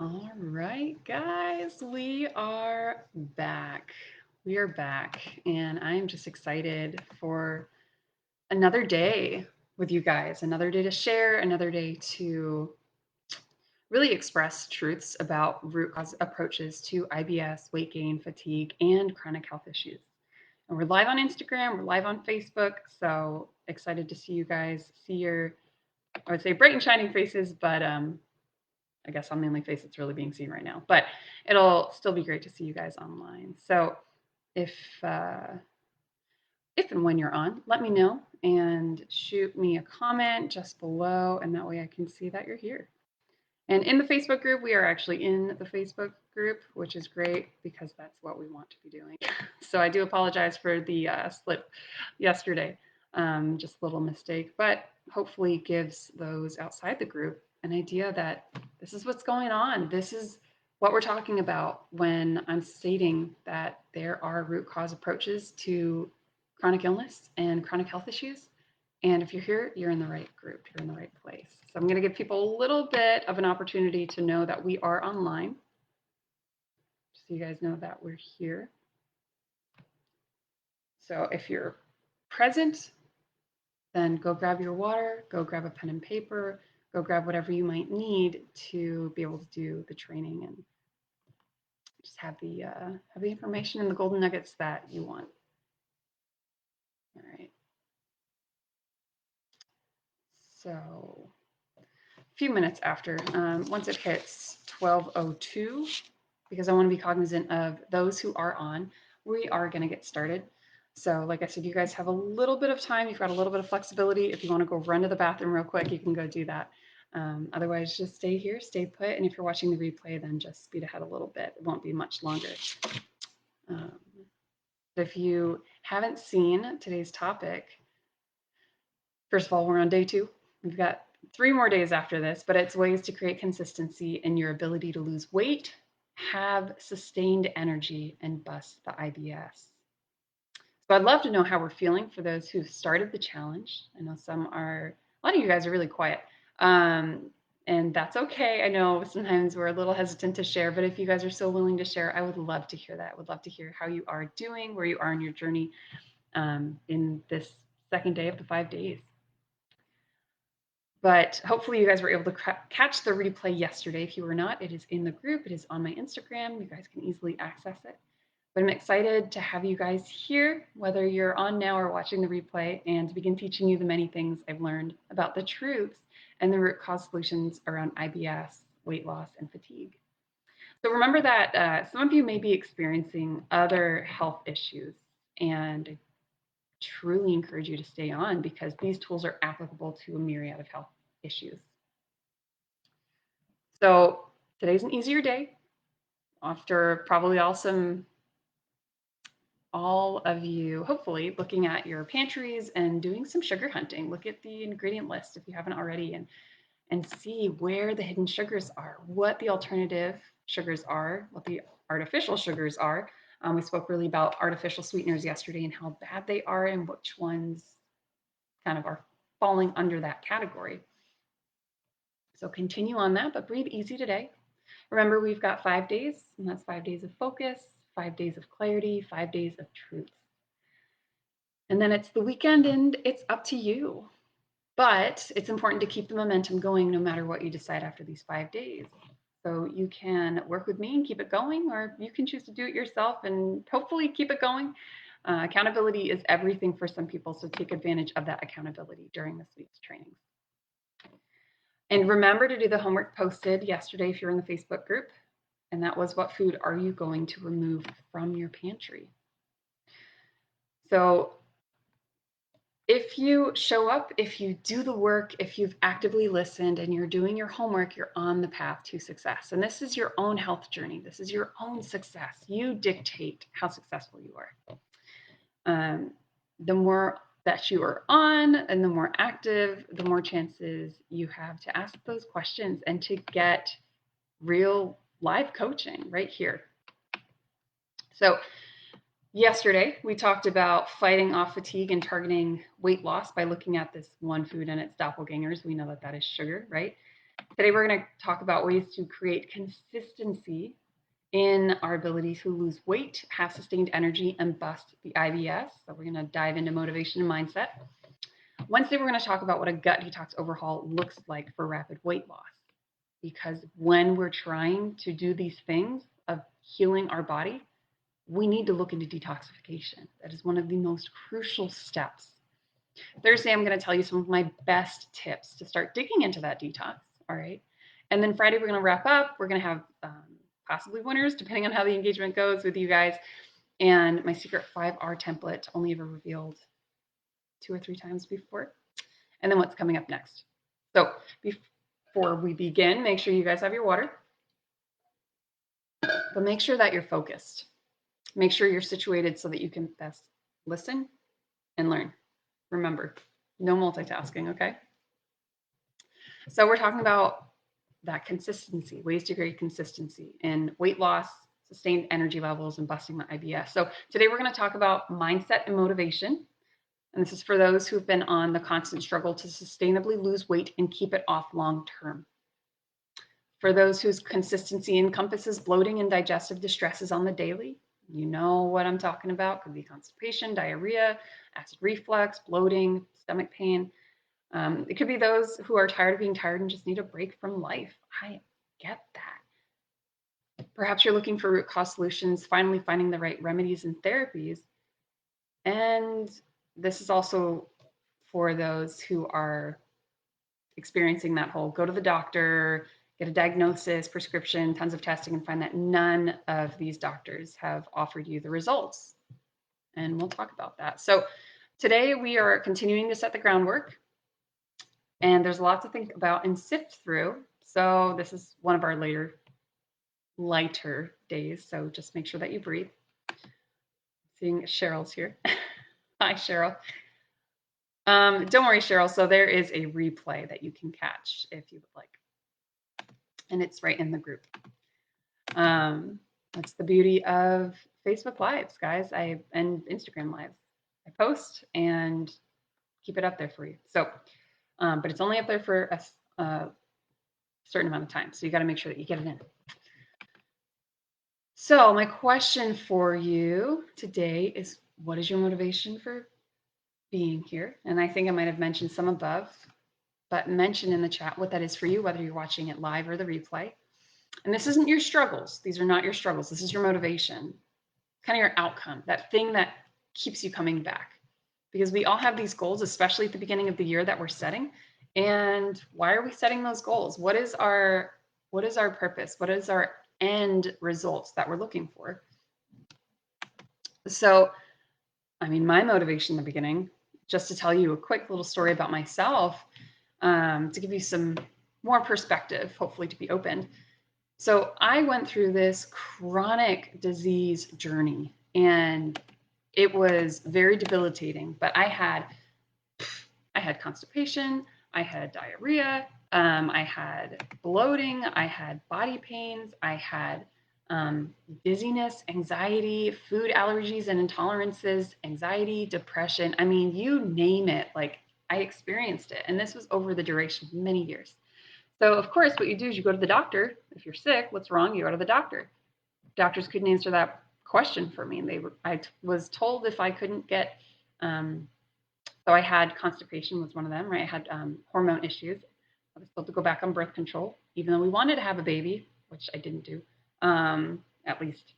All right, guys, we are back. We are back, and I'm just excited for another day with you guys, another day to share, another day to really express truths about root cause approaches to IBS, weight gain, fatigue, and chronic health issues. And we're live on Instagram, we're live on Facebook, so excited to see you guys, see your, I would say, bright and shining faces, but I guess I'm the only face that's really being seen right now, but it'll still be great to see you guys online. So if uh, if and when you're on, let me know and shoot me a comment just below, and that way I can see that you're here. And in the Facebook group, we are actually in the Facebook group, which is great because that's what we want to be doing. So I do apologize for the slip yesterday, just a little mistake, but hopefully gives those outside the group an idea that this is what's going on. This is what we're talking about when I'm stating that there are root cause approaches to chronic illness and chronic health issues. And if you're here, you're in the right group, you're in the right place. So I'm going to give people a little bit of an opportunity to know that we are online, so you guys know that we're here. So if you're present, then go grab your water, go grab a pen and paper, go grab whatever you might need to be able to do the training and just have the information and the golden nuggets that you want. All right. So a few minutes after, once it hits 12:02, because I want to be cognizant of those who are on, we are going to get started. So, like I said, you guys have a little bit of time. You've got a little bit of flexibility. If you want to go run to the bathroom real quick, you can go do that. Otherwise, just stay here, stay put. And if you're watching the replay, then just speed ahead a little bit. It won't be much longer. Um, if you haven't seen today's topic, first of all, we're on day 2. We've got 3 more days after this, but it's ways to create consistency in your ability to lose weight, have sustained energy, and bust the IBS. So I'd love to know how we're feeling for those who've started the challenge. I know a lot of you guys are really quiet. And that's okay. I know sometimes we're a little hesitant to share, but if you guys are so willing to share, I would love to hear that. I would love to hear how you are doing, where you are in your journey in this second day of the 5 days. But hopefully you guys were able to catch the replay yesterday. If you were not, it is in the group. It is on my Instagram. You guys can easily access it. But I'm excited to have you guys here, whether you're on now or watching the replay, and to begin teaching you the many things I've learned about the truths and the root cause solutions around IBS, weight loss, and fatigue. So remember that some of you may be experiencing other health issues, and I truly encourage you to stay on because these tools are applicable to a myriad of health issues. So today's an easier day after probably all of you, hopefully, looking at your pantries and doing some sugar hunting. Look at the ingredient list if you haven't already and see where the hidden sugars are, what the alternative sugars are, what the artificial sugars are. We spoke really about artificial sweeteners yesterday and how bad they are and which ones kind of are falling under that category. So continue on that, but breathe easy today. Remember, we've got 5 days, and that's 5 days of focus, 5 days of clarity, 5 days of truth. And then it's the weekend and it's up to you. But it's important to keep the momentum going no matter what you decide after these 5 days. So you can work with me and keep it going, or you can choose to do it yourself and hopefully keep it going. Accountability is everything for some people, so take advantage of that accountability during this week's trainings. And remember to do the homework posted yesterday if you're in the Facebook group. And that was, what food are you going to remove from your pantry? So if you show up, if you do the work, if you've actively listened and you're doing your homework, you're on the path to success. And this is your own health journey. This is your own success. You dictate how successful you are. The more that you are on and the more active, the more chances you have to ask those questions and to get real live coaching right here. So yesterday, we talked about fighting off fatigue and targeting weight loss by looking at this one food and its doppelgangers. We know that that is sugar, right? Today, we're going to talk about ways to create consistency in our ability to lose weight, have sustained energy, and bust the IBS. So, we're going to dive into motivation and mindset. Wednesday, we're going to talk about what a gut detox overhaul looks like for rapid weight loss. Because when we're trying to do these things of healing our body, we need to look into detoxification. That is one of the most crucial steps. Thursday, I'm going to tell you some of my best tips to start digging into that detox. All right. And then Friday, we're going to wrap up. We're going to have possibly winners, depending on how the engagement goes with you guys. And my secret 5R template, only ever revealed 2 or 3 times before. And then what's coming up next. So before we begin, make sure you guys have your water. But make sure that you're focused. Make sure you're situated so that you can best listen and learn. Remember, no multitasking, okay? So we're talking about that consistency, ways to create consistency in weight loss, sustained energy levels, and busting the IBS. So today we're going to talk about mindset and motivation. And this is for those who've been on the constant struggle to sustainably lose weight and keep it off long term. For those whose consistency encompasses bloating and digestive distresses on the daily, you know what I'm talking about. Could be constipation, diarrhea, acid reflux, bloating, stomach pain. It could be those who are tired of being tired and just need a break from life. I get that. Perhaps you're looking for root cause solutions, finally finding the right remedies and therapies. And this is also for those who are experiencing that whole go to the doctor, get a diagnosis, prescription, tons of testing, and find that none of these doctors have offered you the results. And we'll talk about that. So today we are continuing to set the groundwork. And there's a lot to think about and sift through. So this is one of our lighter days. So just make sure that you breathe. Seeing Cheryl's here. Hi, Cheryl. Don't worry, Cheryl. So there is a replay that you can catch if you would like. And it's right in the group. That's the beauty of Facebook Lives, guys. And Instagram Lives. I post and keep it up there for you. So, but it's only up there for a certain amount of time. So you got to make sure that you get it in. So my question for you today is, what is your motivation for being here? And I think I might have mentioned some above, but mention in the chat what that is for you, whether you're watching it live or the replay. And this isn't your struggles. These are not your struggles. This is your motivation, kind of your outcome, that thing that keeps you coming back. Because we all have these goals, especially at the beginning of the year that we're setting. And why are we setting those goals? What is our purpose? What is our end results that we're looking for? So, I mean, my motivation in the beginning, just to tell you a quick little story about myself, to give you some more perspective, hopefully to be open. So I went through this chronic disease journey, and it was very debilitating, but I had constipation, I had diarrhea, I had bloating, I had body pains, I had dizziness, anxiety, food allergies and intolerances, anxiety, depression. I mean, you name it, like I experienced it. And this was over the duration of many years. So, of course, what you do is you go to the doctor. If you're sick, what's wrong? You go to the doctor. Doctors couldn't answer that question for me. I was told if I couldn't get, so I had constipation was one of them, right? I had hormone issues. I was told to go back on birth control, even though we wanted to have a baby, which I didn't do. At least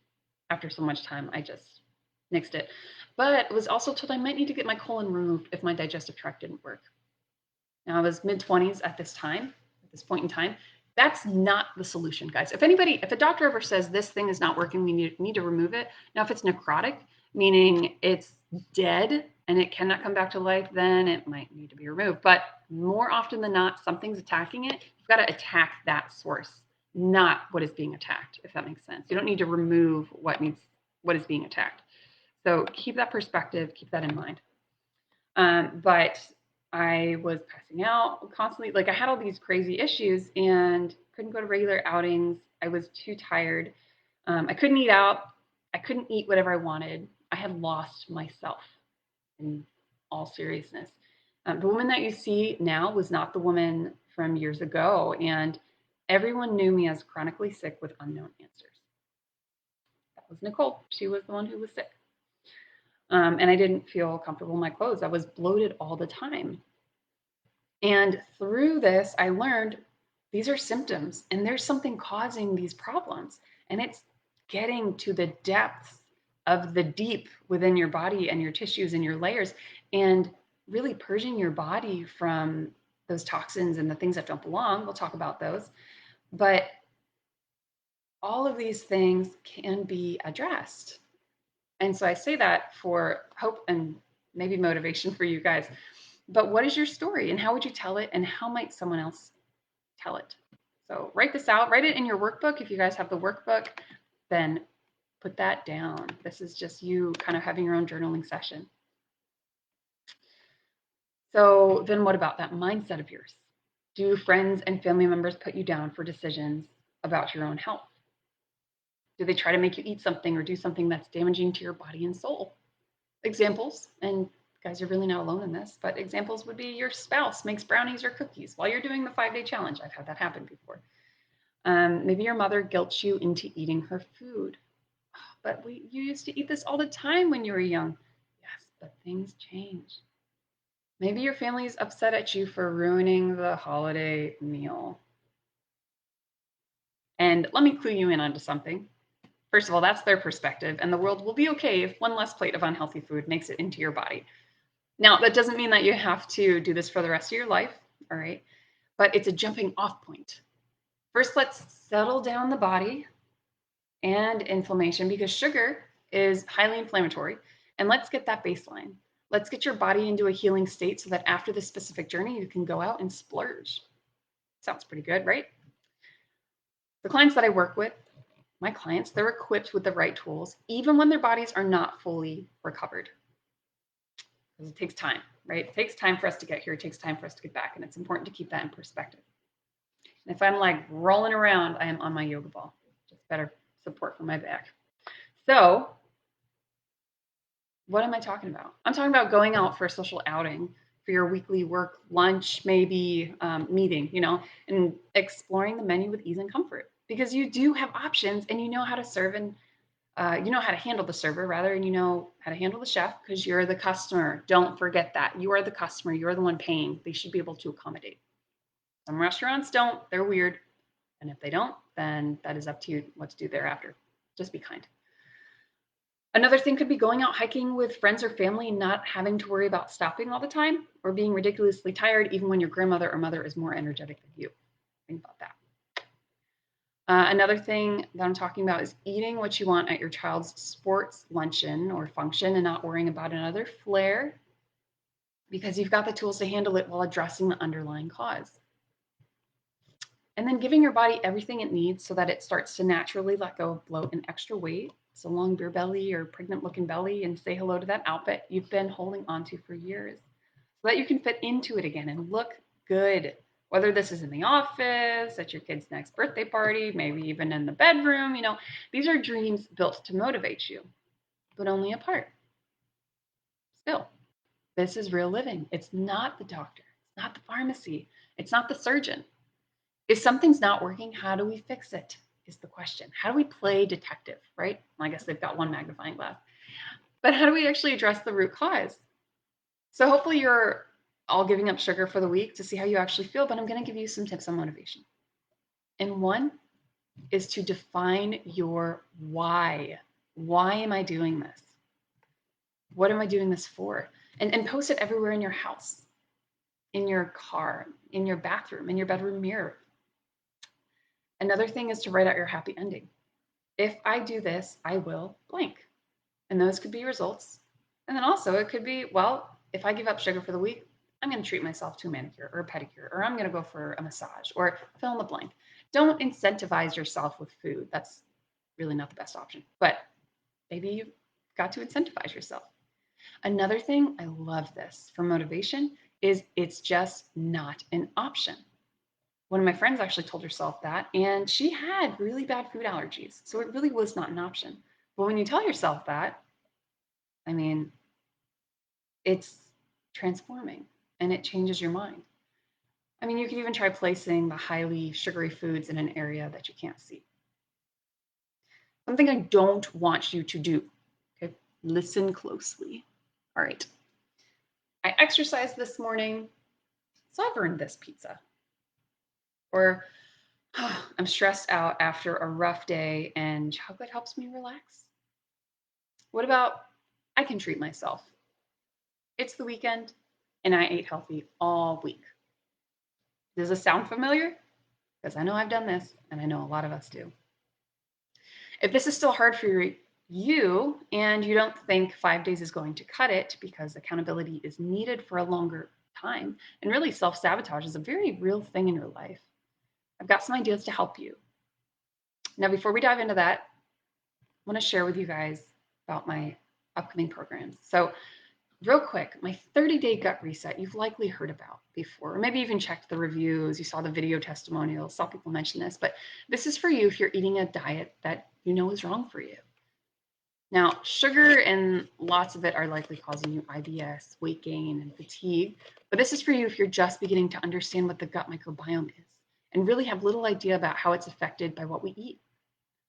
after so much time, I just nixed it. But I was also told I might need to get my colon removed if my digestive tract didn't work. Now I was mid-20s at this point in time. That's not the solution, guys. If a doctor ever says this thing is not working, we need to remove it. Now, if it's necrotic, meaning it's dead and it cannot come back to life, then it might need to be removed. But more often than not, something's attacking it. You've got to attack that source, not what is being attacked, if that makes sense. You don't need to remove what is being attacked. So keep that perspective, keep that in mind. But I was passing out constantly. Like I had all these crazy issues and couldn't go to regular outings. I was too tired. I couldn't eat out. I couldn't eat whatever I wanted. I had lost myself in all seriousness. The woman that you see now was not the woman from years ago, and everyone knew me as chronically sick with unknown answers. That was Nicole. She was the one who was sick. And I didn't feel comfortable in my clothes. I was bloated all the time. And through this, I learned these are symptoms and there's something causing these problems. And it's getting to the depths of the deep within your body and your tissues and your layers and really purging your body from those toxins and the things that don't belong. We'll talk about those. But all of these things can be addressed. And so I say that for hope and maybe motivation for you guys. But what is your story and how would you tell it and how might someone else tell it? So write this out, write it in your workbook. If you guys have the workbook, then put that down. This is just you kind of having your own journaling session. So then what about that mindset of yours? Do friends and family members put you down for decisions about your own health? Do they try to make you eat something or do something that's damaging to your body and soul? Examples, and guys, you're really not alone in this, but examples would be your spouse makes brownies or cookies while you're doing the 5-day challenge. I've had that happen before. Maybe your mother guilts you into eating her food. But you used to eat this all the time when you were young. Yes, but things change. Maybe your family is upset at you for ruining the holiday meal. And let me clue you in onto something. First of all, that's their perspective, and the world will be okay if one less plate of unhealthy food makes it into your body. Now, that doesn't mean that you have to do this for the rest of your life, all right? But it's a jumping off point. First, let's settle down the body and inflammation because sugar is highly inflammatory. And let's get that baseline. Let's get your body into a healing state so that after this specific journey, you can go out and splurge. Sounds pretty good, right? The clients that I work with, my clients, they're equipped with the right tools, even when their bodies are not fully recovered. Because it takes time, right? It takes time for us to get here. It takes time for us to get back. And it's important to keep that in perspective. And if I'm like rolling around, I am on my yoga ball. Just better support for my back. So what am I talking about? I'm talking about going out for a social outing, for your weekly work lunch, maybe meeting, and exploring the menu with ease and comfort because you do have options and you know how to serve and you know how to handle the server rather, and you know how to handle the chef because you're the customer. Don't forget that. You are the customer. You're the one paying. They should be able to accommodate. Some restaurants don't. They're weird. And if they don't, then that is up to you what to do thereafter. Just be kind. Another thing could be going out hiking with friends or family and not having to worry about stopping all the time or being ridiculously tired even when your grandmother or mother is more energetic than you. Think about that. Another thing that I'm talking about is eating what you want at your child's sports luncheon or function and not worrying about another flare because you've got the tools to handle it while addressing the underlying cause. And then giving your body everything it needs so that it starts to naturally let go of bloat and extra weight. So long beer belly or pregnant looking belly and say hello to that outfit you've been holding onto for years so that you can fit into it again and look good. Whether this is in the office, at your kid's next birthday party, maybe even in the bedroom, these are dreams built to motivate you, but only a part. Still, this is real living. It's not the doctor. It's not the pharmacy. It's not the surgeon. If something's not working, how do we fix it? Is the question. How do we play detective, right? Well, I guess they've got one magnifying glass. But how do we actually address the root cause? So hopefully you're all giving up sugar for the week to see how you actually feel, but I'm going to give you some tips on motivation. And one is to define your why. Why am I doing this? What am I doing this for? And post it everywhere in your house, in your car, in your bathroom, in your bedroom mirror. Another thing is to write out your happy ending. If I do this, I will blank. And those could be results. And then also it could be, well, if I give up sugar for the week, I'm going to treat myself to a manicure or a pedicure, or I'm going to go for a massage or fill in the blank. Don't incentivize yourself with food. That's really not the best option. But maybe you've got to incentivize yourself. Another thing, I love this for motivation, is it's just not an option. One of my friends actually told herself that, and she had really bad food allergies. So it really was not an option. But when you tell yourself that, I mean, it's transforming. and it changes your mind. I mean, you could even try placing the highly sugary foods in an area that you can't see. Something I don't want you to do. Okay, listen closely. All right. I exercised this morning, so I've earned this pizza. Or I'm stressed out after a rough day and chocolate helps me relax. What about I can treat myself? It's the weekend and I ate healthy all week. Does this sound familiar? Because I know I've done this and I know a lot of us do. If this is still hard for you and you don't think 5 days is going to cut it because accountability is needed for a longer time, and really self sabotage is a very real thing in your life, I've got some ideas to help you. Now, before we dive into that, I want to share with you guys about my upcoming programs. So, real quick, my 30-day gut reset, you've likely heard about before, or maybe even checked the reviews, you saw the video testimonials, saw people mention this, but this is for you if you're eating a diet that you know is wrong for you. Now, sugar and lots of it are likely causing you IBS, weight gain, and fatigue, but this is for you if you're just beginning to understand what the gut microbiome is and really have little idea about how it's affected by what we eat,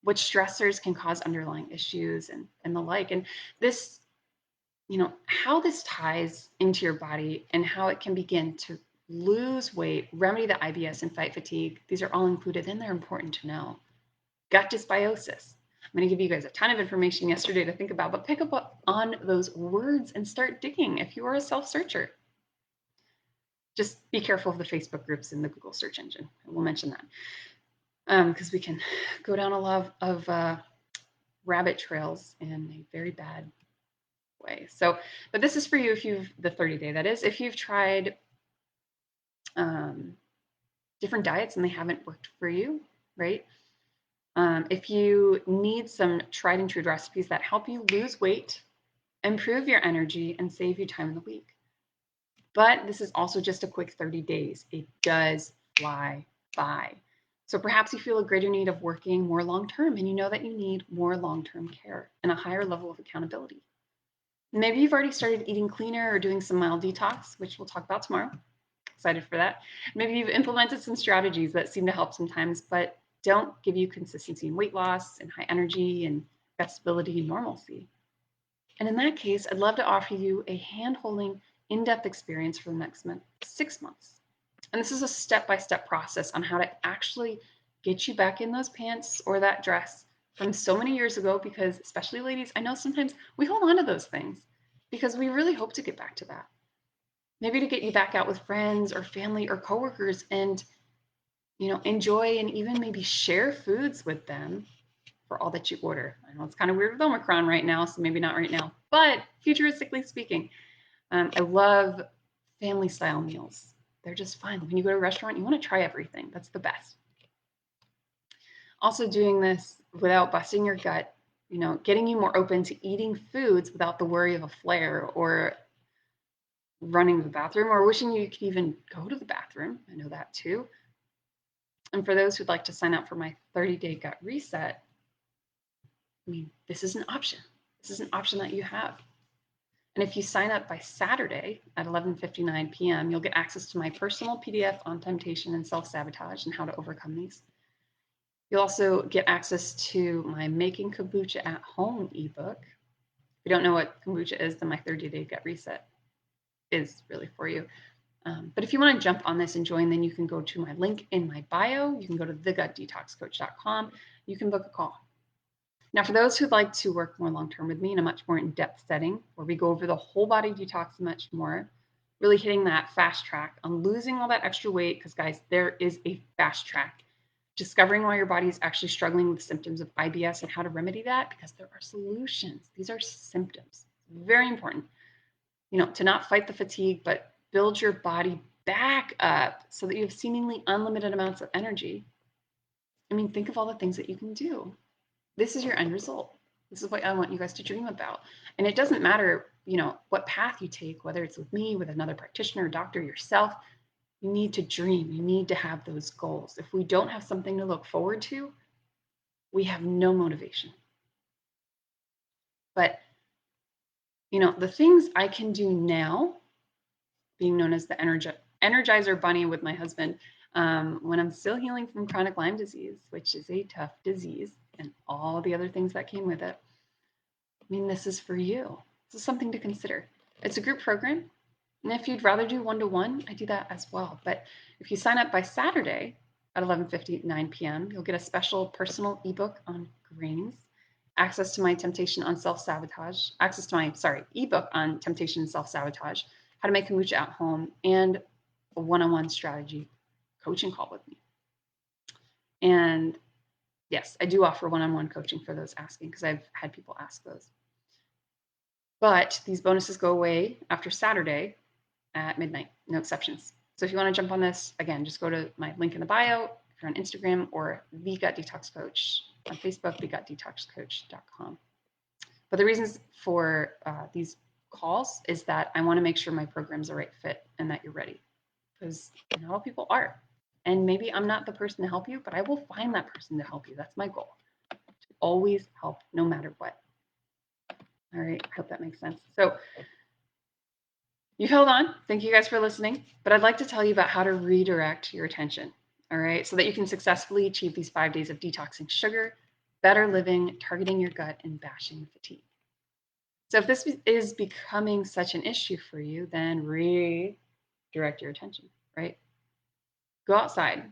what stressors can cause underlying issues, and the like. And this, how this ties into your body and how it can begin to lose weight, remedy the IBS, and fight fatigue. These are all included and they're important to know. Gut dysbiosis. I'm going to give you guys a ton of information yesterday to think about, but pick up on those words and start digging if you are a self-searcher. Just be careful of the Facebook groups in the Google search engine. We'll mention that because we can go down a lot of rabbit trails in a very bad way. So, but this is for you if you've, the 30-day, that is, if you've tried different diets and they haven't worked for you, right? If you need some tried and true recipes that help you lose weight, improve your energy, and save you time in the week. But this is also just a quick 30 days. It does fly by. So perhaps you feel a greater need of working more long-term and you know that you need more long-term care and a higher level of accountability. Maybe you've already started eating cleaner or doing some mild detox, which we'll talk about tomorrow. Excited for that. Maybe you've implemented some strategies that seem to help sometimes, but don't give you consistency in weight loss and high energy and gut stability and normalcy. And in that case, I'd love to offer you a hand-holding, in-depth experience for the next 6 months. And this is a step-by-step process on how to actually get you back in those pants or that dress from so many years ago, because especially ladies, I know sometimes we hold on to those things because we really hope to get back to that. Maybe to get you back out with friends or family or coworkers and, enjoy and even maybe share foods with them for all that you order. I know it's kind of weird with Omicron right now, so maybe not right now, but futuristically speaking, I love family style meals. They're just fun. When you go to a restaurant, you want to try everything. That's the best. Also doing this without busting your gut, getting you more open to eating foods without the worry of a flare or running to the bathroom or wishing you could even go to the bathroom. I know that too. And for those who'd like to sign up for my 30-day gut reset, this is an option. This is an option that you have. And if you sign up by Saturday at 11:59 p.m., you'll get access to my personal PDF on temptation and self-sabotage and how to overcome these. You'll also get access to my Making Kombucha at Home ebook. If you don't know what kombucha is, then my 30-day gut reset is really for you. But if you want to jump on this and join, then you can go to my link in my bio. You can go to thegutdetoxcoach.com. You can book a call. Now, for those who'd like to work more long-term with me in a much more in-depth setting, where we go over the whole body detox much more, really hitting that fast track on losing all that extra weight, because guys, there is a fast track. Discovering why your body is actually struggling with symptoms of IBS and how to remedy that, because there are solutions. These are symptoms. Very important, to not fight the fatigue, but build your body back up so that you have seemingly unlimited amounts of energy. Think of all the things that you can do. This is your end result. This is what I want you guys to dream about. And it doesn't matter, what path you take, whether it's with me, with another practitioner, doctor, yourself, you need to dream. You need to have those goals. If we don't have something to look forward to, we have no motivation. But, the things I can do now being known as the Energizer Bunny with my husband, when I'm still healing from chronic Lyme disease, which is a tough disease, and all the other things that came with it. I mean, this is for you. This is something to consider. It's a group program. And if you'd rather do one-to-one, I do that as well. But if you sign up by Saturday at 11:59 p.m., you'll get a special personal ebook on grains, access to my temptation on self-sabotage, access to my, ebook on temptation and self-sabotage, how to make kombucha at home, and a one-on-one strategy coaching call with me. And yes, I do offer one-on-one coaching for those asking, because I've had people ask those. But these bonuses go away after Saturday at midnight, no exceptions. So if you want to jump on this, again, just go to my link in the bio if you're on Instagram, or the Gut Detox Coach on Facebook, thegutdetoxcoach.com. But the reasons for these calls is that I want to make sure my program's the right fit and that you're ready, because not all people are. And maybe I'm not the person to help you, but I will find that person to help you. That's my goal, to always help no matter what. All right, I hope that makes sense. So you've held on. Thank you guys for listening. But I'd like to tell you about how to redirect your attention, all right, so that you can successfully achieve these 5 days of detoxing sugar, better living, targeting your gut, and bashing fatigue. So if this is becoming such an issue for you, then redirect your attention, right? Go outside,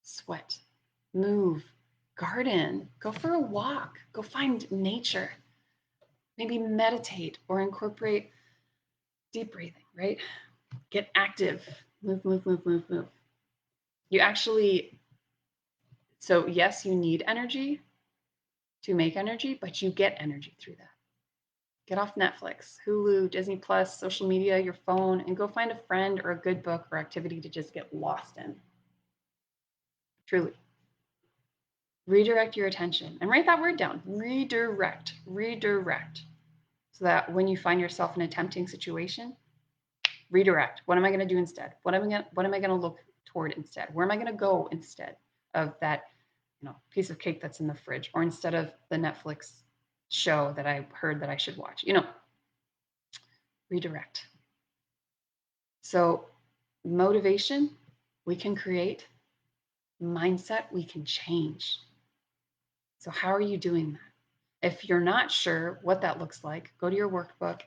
sweat, move, garden, go for a walk, go find nature, maybe meditate or incorporate deep breathing, right? Get active, move, move, move, move, move. You actually, so yes, you need energy to make energy, but you get energy through that. Get off Netflix, Hulu, Disney Plus, social media, your phone, and go find a friend or a good book or activity to just get lost in. Truly. Redirect your attention and write that word down. Redirect, redirect. So that when you find yourself in a tempting situation, redirect. What am I going to do instead? What am I going to look toward instead? Where am I going to go instead of that, piece of cake that's in the fridge, or instead of the Netflix show that I heard that I should watch? Redirect. So motivation, we can create. Mindset, we can change. So how are you doing that? If you're not sure what that looks like, go to your workbook,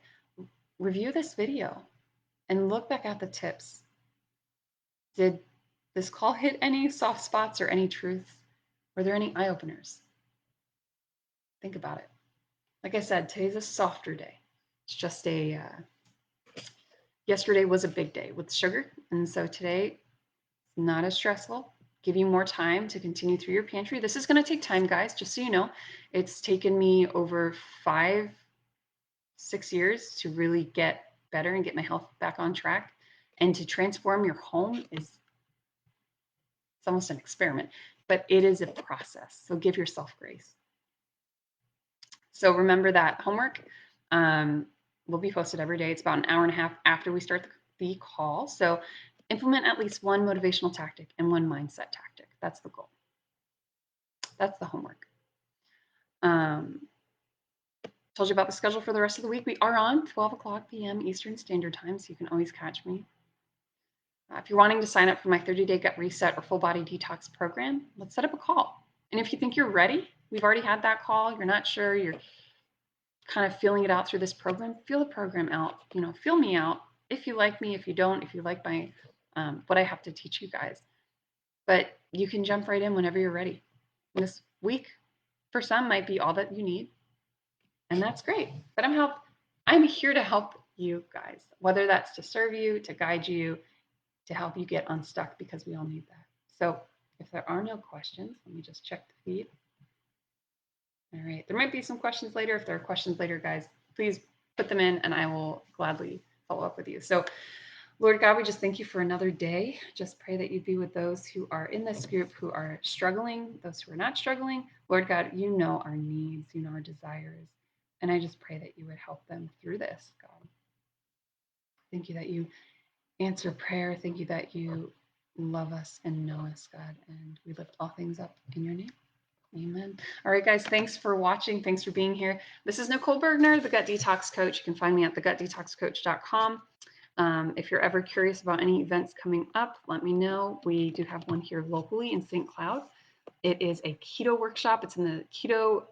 review this video, and look back at the tips. Did this call hit any soft spots or any truths? Were there any eye openers? Think about it. Like I said, today's a softer day. It's just yesterday was a big day with sugar. And so today, not as stressful. Give you more time to continue through your pantry. This is going to take time, guys, just so you know. It's taken me over 5-6 years to really get better and get my health back on track. And to transform your home it's almost an experiment, but it is a process. So give yourself grace. So remember that homework will be posted every day. It's about an hour and a half after we start the call. So implement at least one motivational tactic and one mindset tactic. That's the goal. That's the homework. Told you about the schedule for the rest of the week. We are on 12 p.m. Eastern Standard Time, so you can always catch me. If you're wanting to sign up for my 30-day gut reset or full body detox program, let's set up a call. And if you think you're ready, we've already had that call, you're not sure, you're kind of feeling it out through this program, feel the program out, feel me out. If you like me, if you don't, if you like my what I have to teach you guys. But you can jump right in whenever you're ready. And this week, for some, might be all that you need. And that's great. But I'm here to help you guys, whether that's to serve you, to guide you, to help you get unstuck, because we all need that. So if there are no questions, let me just check the feed. All right. There might be some questions later. If there are questions later, guys, please put them in and I will gladly follow up with you. So Lord God, we just thank you for another day. Just pray that you'd be with those who are in this group, who are struggling, those who are not struggling. Lord God, you know our needs, you know our desires. And I just pray that you would help them through this, God. Thank you that you answer prayer. Thank you that you love us and know us, God. And we lift all things up in your name. Amen. All right, guys, thanks for watching. Thanks for being here. This is Nicole Bergner, the Gut Detox Coach. You can find me at thegutdetoxcoach.com. If you're ever curious about any events coming up, let me know. We do have one here locally in St. Cloud. It is a keto workshop. It's in the keto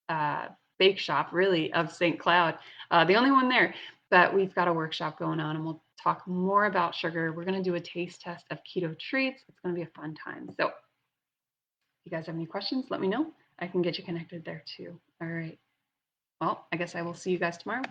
uh, bake shop, really, of St. Cloud, the only one there. But we've got a workshop going on, and we'll talk more about sugar. We're going to do a taste test of keto treats. It's going to be a fun time. So, if you guys have any questions, let me know. I can get you connected there too. All right. Well, I guess I will see you guys tomorrow.